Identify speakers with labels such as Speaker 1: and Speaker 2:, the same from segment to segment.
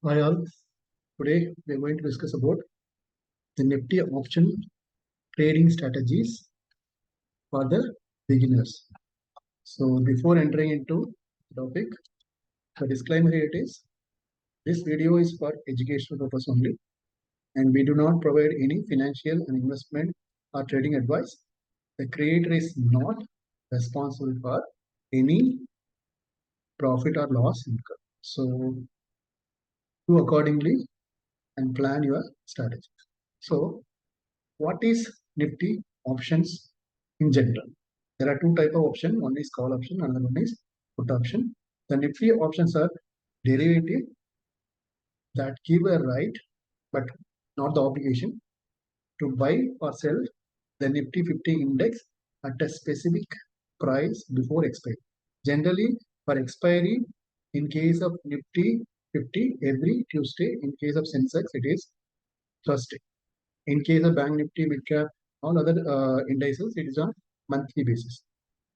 Speaker 1: Hi all. Today we are going to discuss about the Nifty Option Trading Strategies for the beginners. So before entering into the topic, the disclaimer here it is, this video is for educational purpose only and we do not provide any financial and investment or trading advice. The creator is not responsible for any profit or loss income. So do accordingly and plan your strategy. So what is Nifty options in general? There are two types of option. One is call option, another one is put option. The Nifty options are derivative that give a right, but not the obligation, to buy or sell the Nifty 50 index at a specific price before expiry. Generally, for expiry, in case of Nifty 50, every Tuesday. In case of Sensex, it is Thursday. In case of Bank Nifty, Midcap, all other indices, it is on monthly basis.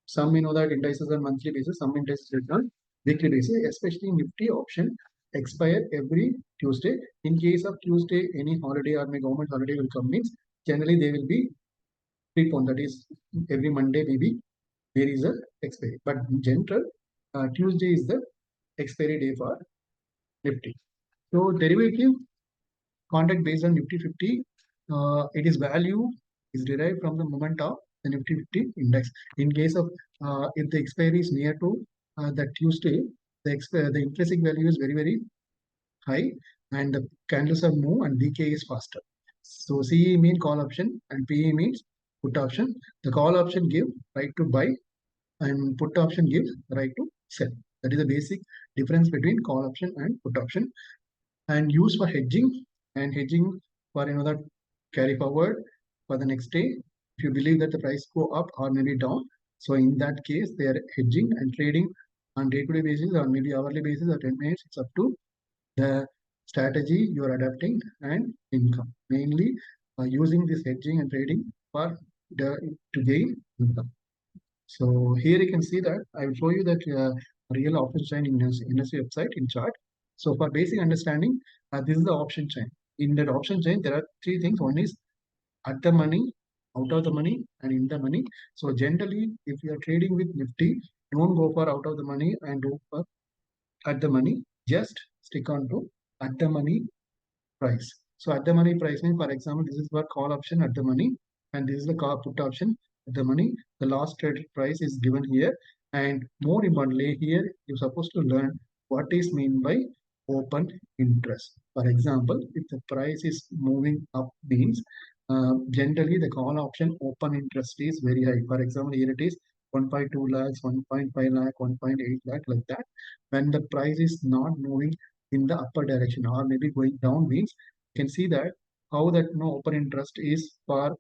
Speaker 1: Some may know that indices on monthly basis, some indices on weekly basis, especially Nifty option expire every Tuesday. In case of Tuesday, any holiday or my government holiday will come means generally they will be preponed. That is every Monday maybe there is a expiry. But in general, Tuesday is the expiry day for Nifty. So derivative contract based on Nifty 50, it is value is derived from the moment of the Nifty 50 index. In case of if the expiry is near to the Tuesday, the intrinsic value is very high and the candles are move and decay is faster. So CE means call option and PE means put option. The call option give right to buy and put option gives right to sell. That is the basic difference between call option and put option, and used for hedging for that carry forward for the next day if you believe that the price go up or maybe down. So in that case they are hedging and trading on day-to-day basis or maybe hourly basis or 10 minutes. It's up to the strategy you are adapting and income, mainly using this hedging and trading for to gain income. So here you can see that I will show you that real option chain in industry website in chart. So for basic understanding, this is the option chain. In that option chain, there are three things. One is at the money, out of the money, and in the money. So generally, if you are trading with Nifty, don't go for out of the money and go for at the money. Just stick on to at the money price. So at the money price means, for example, this is for call option at the money, and this is the call put option at the money. The last traded price is given here, and more importantly, here you're supposed to learn what is mean by open interest. For example, if the price is moving up means generally the call option open interest is very high. For example, here it is 1.2 lakhs, 1.5 lakh, 1.8 lakh, like that. When the price is not moving in the upper direction or maybe going down means you can see that how that open interest is for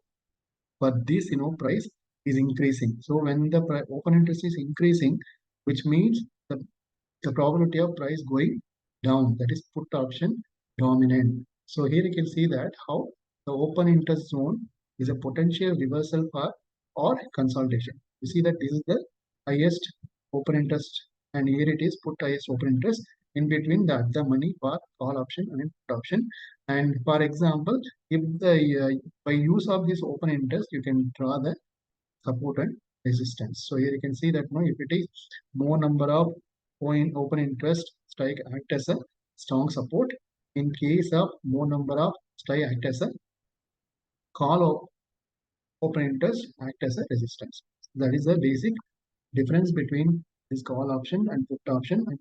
Speaker 1: this price is increasing. So when the open interest is increasing, which means the probability of price going down, that is put option dominant. So here you can see that how the open interest zone is a potential reversal for or consolidation. You see that this is the highest open interest and here it is put highest open interest. In between that the money for call option and put option. And for example, if the by use of this open interest, you can draw the support and resistance. So here you can see that if it is more number of open interest, strike act as a strong support. In case of more number of strike act as a call open interest act as a resistance. That is the basic difference between this call option and put option. And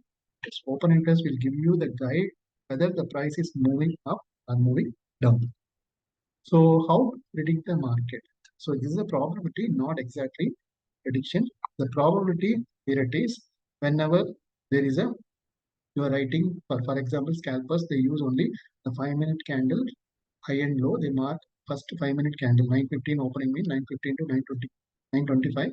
Speaker 1: open interest will give you the guide whether the price is moving up or moving down. So how to predict the market? So this is a probability, not exactly prediction. The probability here it is whenever there is a you are writing for example scalpers, they use only the 5-minute candle high and low. They mark first 5-minute candle 9:15 opening mean 9:15 to 9:20 9:25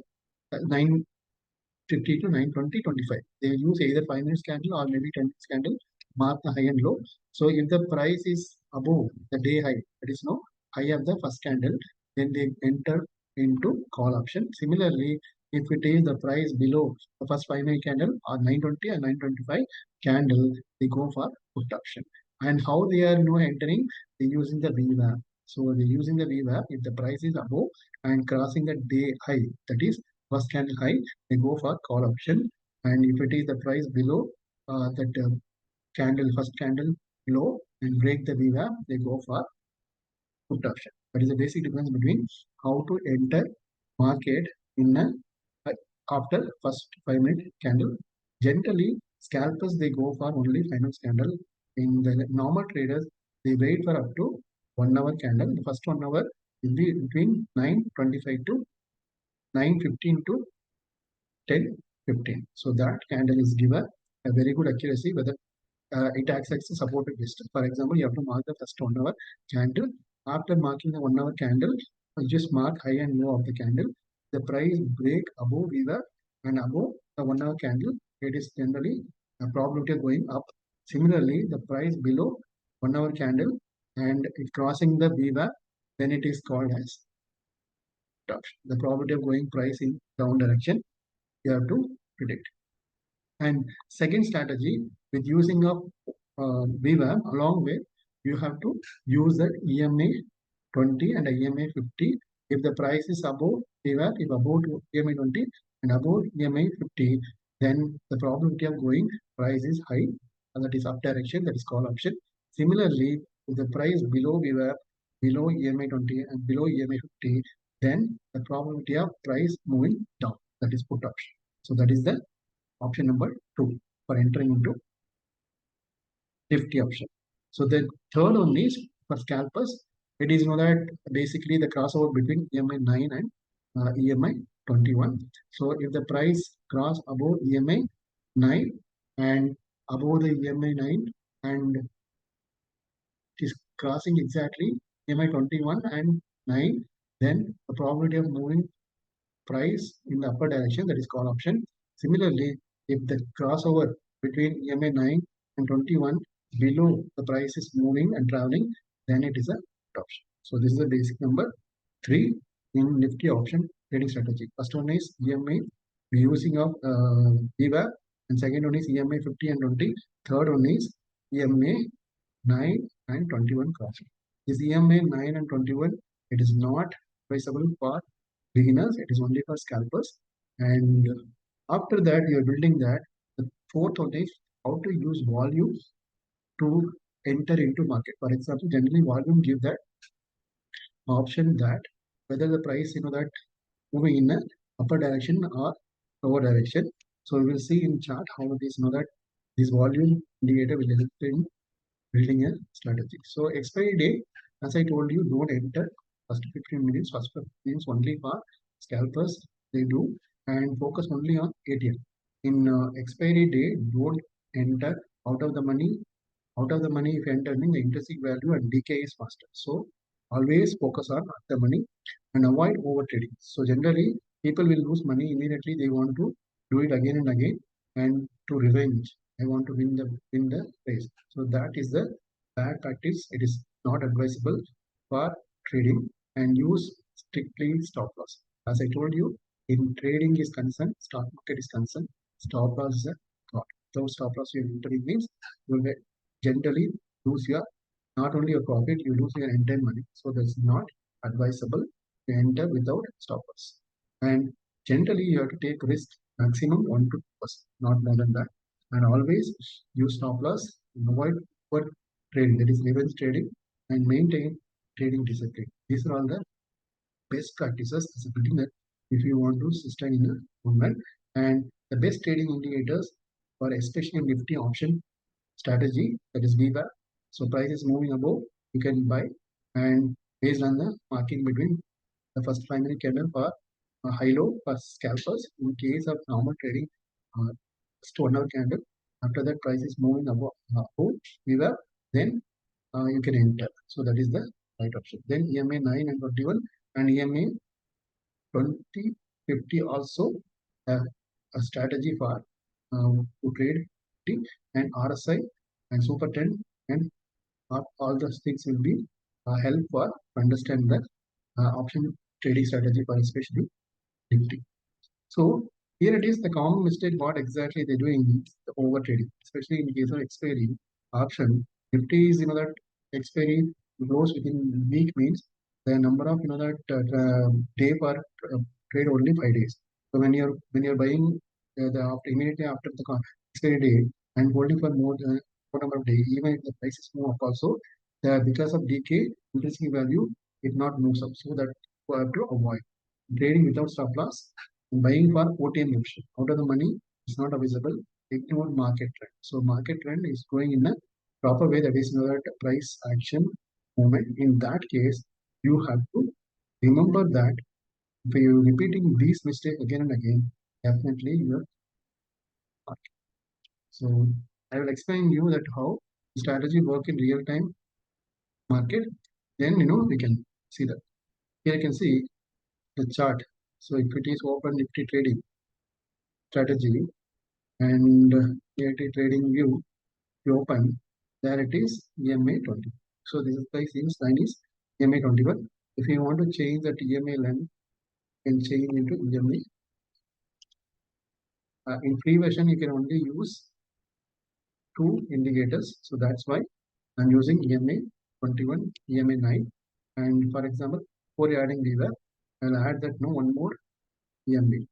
Speaker 1: 9:50 to 9:20 they will use either 5 minutes candle or maybe 10 minutes candle, mark the high and low. So if the price is above the day high, that is no high of the first candle, then they enter into call option. Similarly, if it is the price below the first 5-minute candle or 9:20 and 9:25 candle, they go for put option. And how they are entering? They using the VWAP. So they using the VWAP. If the price is above and crossing the day high, that is first candle high, they go for call option. And if it is the price below that candle, first candle low and break the VWAP, they go for put option. That is the basic difference between how to enter market in a after first 5 minute candle. Generally, scalpers they go for only final candle. In the normal traders, they wait for up to 1 hour candle. The first 1 hour will be between 9:25 to 9:15 to 10:15. So that candle is given a very good accuracy whether it acts as a supported resistance. For example, you have to mark the first 1 hour candle. After marking the 1 hour candle, you just mark high and low of the candle. The price break above VWAP and above the 1 hour candle, it is generally a probability of going up. Similarly, the price below 1 hour candle and it crossing the VWAP, then it is called as option. The probability of going price in down direction, you have to predict. And second strategy with using of VWAP along with you have to use that EMA 20 and EMA 50. If the price is above VWAP, if above EMA 20 and above EMA 50, then the probability of going price is high, and that is up direction, that is call option. Similarly, if the price below VWAP, below EMA 20 and below EMA 50, then the probability of price moving down, that is put option. So that is the option number 2 for entering into Nifty option. So the third one is for scalpers. It is that basically the crossover between EMA 9 and EMA 21. So if the price cross above EMA 9 and above the EMA 9 and it is crossing exactly EMA 21 and 9, then the probability of moving price in the upper direction, that is call option. Similarly, if the crossover between EMA 9 and 21 below the price is moving and traveling, then it is a put option. So this is the basic number 3 in Nifty option trading strategy. First one is EMA using of VWAP, and second one is EMA 50 and 20. Third one is EMA 9 and 21 crossing. This EMA 9 and 21, it is not advisable for beginners, it is only for scalpers. And after that, you are building that. The fourth one is how to use volume to enter into market. For example, generally volume give that option that whether the price that moving in a upper direction or lower direction. So we will see in chart how it is that this volume indicator will help in building a strategy. So expiry day, as I told you, don't enter first 15 minutes. First 15 minutes only for scalpers they do, and focus only on ATM. In expiry day, don't enter out of the money. Out of the money, if you enter in the intrinsic value and decay is faster. So always focus on the money and avoid over trading. So generally, people will lose money immediately. They want to do it again and again and to revenge. I want to win the race. So that is the bad practice. It is not advisable for trading, and use strictly stop loss. As I told you, in trading is concerned, stock market is concerned, stop loss is a God. Without stop loss, you entering means you will generally lose your not only your profit, you lose your entire money. So that's not advisable to enter without stop loss. And generally, you have to take risk maximum 1 to 2%, not more than that. And always use stop loss, avoid over trading, that is revenge trading, and maintain trading discipline. These are all the best practices as a beginner if you want to sustain in a movement. And the best trading indicators for especially Nifty option strategy, that is VWAP. So price is moving above, you can buy, and based on the marking between the first 5 minute candle for high low for scalpers. In case of normal trading, first 1 hour candle. After that, price is moving above VWAP, then you can enter. So that is the right option. Then EMA 9 and 21 and EMA 20, 50 also a strategy for to trade and RSI and Super 10 and all those things will be help for understand the option trading strategy for especially Nifty. So here it is the common mistake what exactly they're doing is the over trading, especially in case of expiry option. Nifty is that expiry close within week means the number of that day per trade only 5 days. So when you're buying the immediately after the expiry day and holding for more number of days, even if the price is move up also, because of decay intrinsic value it not moves up. So that you have to avoid trading without stop loss and buying for OTM option. Out of the money is not available. Ignore market trend. So market trend is going in a proper way, that is not price action movement. In that case, you have to remember that if you're repeating these mistakes again and again, definitely you're market. So I will explain you that how strategy work in real time market. Then we can see that. Here you can see the chart. So if it is open Nifty trading strategy and Nifty trading view, you open, there it is EMA 20. So this is price in line is EMA 21. If you want to change that EMA line, you can change into EMA. In free version, you can only use 2 indicators. So that's why I'm using EMA 21, EMA 9. And for example, for adding VWAP, I'll add that one more EMA.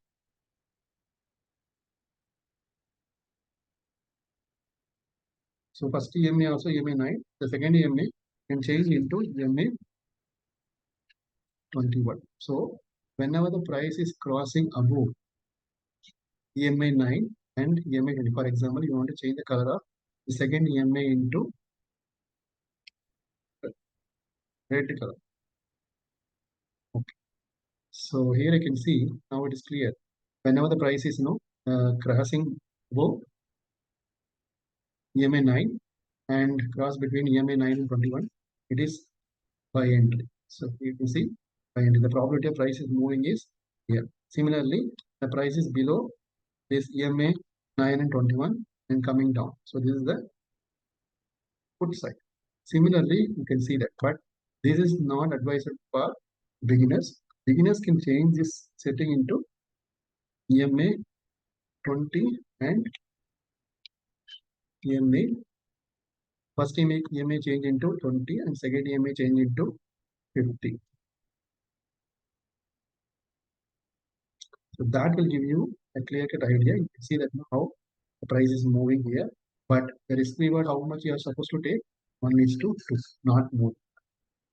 Speaker 1: So first EMA also EMA 9. The second EMA can change into EMA 21. So whenever the price is crossing above EMA 9 and EMA 20, for example, you want to change the color of the second EMA into red color. Okay. So here I can see now it is clear. Whenever the price is crossing above EMA 9 and cross between EMA 9 and 21, it is buy entry. So you can see buy entry. The probability of price is moving is here. Similarly, the price is below this EMA 9 and 21 and coming down. So this is the put side. Similarly, you can see that, but this is not advised for beginners. Beginners can change this setting into EMA 20 and EMA. First EMA change into 20 and second EMA change into 50. So that will give you a clear-cut idea. You can see that how the price is moving here, but the risk reward, how much you are supposed to take, 1:2, not more.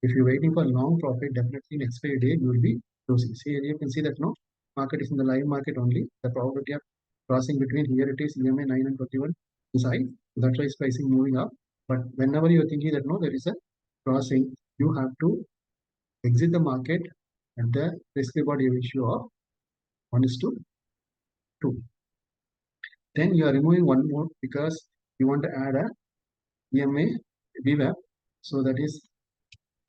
Speaker 1: If you're waiting for long profit, definitely next day you will be losing. See, you can see that market is in the live market only. The probability of crossing between here it is EMA 9 and 21 is high. That's why it's pricing moving up. But whenever you're thinking that there is a crossing, you have to exit the market at the risk reward ratio of 1:2. Then you are removing one more because you want to add a EMA VWAP. So that is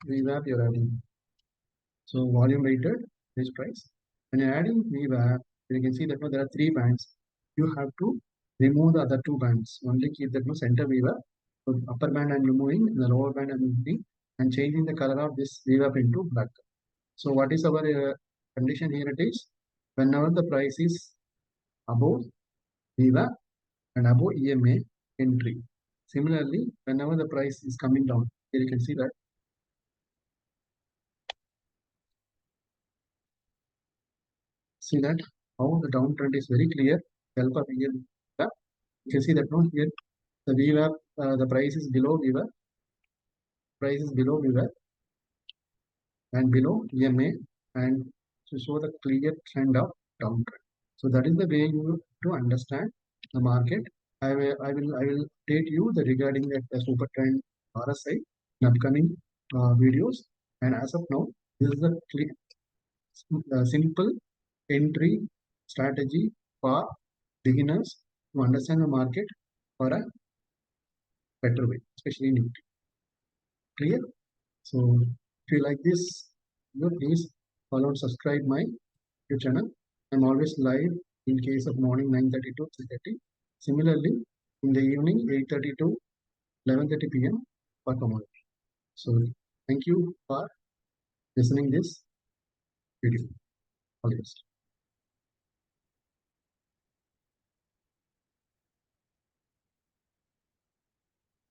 Speaker 1: VWAP you're adding. So volume weighted average price. When you're adding VWAP, you can see that there are 3 bands. You have to remove the other 2 bands. Only keep that center VWAP. So upper band I'm removing, the lower band I'm removing, and changing the color of this VWAP into black. So what is our condition here? It is whenever the price is above VWAP and above EMA entry. Similarly, whenever the price is coming down, here you can see that. See that how the downtrend is very clear. Help of VWAP. You can see that here the VWAP, the price is below VWAP, and below EMA, and to show the clear trend of downtrend. So that is the way you to understand the market. I will update you regarding the super trend RSI in upcoming videos. And as of now, this is the simple entry strategy for beginners to understand the market for a better way, especially in Nifty. Clear? So if you like this, please follow and subscribe my YouTube channel. I'm always live in case of morning 9:30 to 3:30. Similarly, in the evening 8:30 to 11:30 p.m. for commodity. So thank you for listening this video. All the best.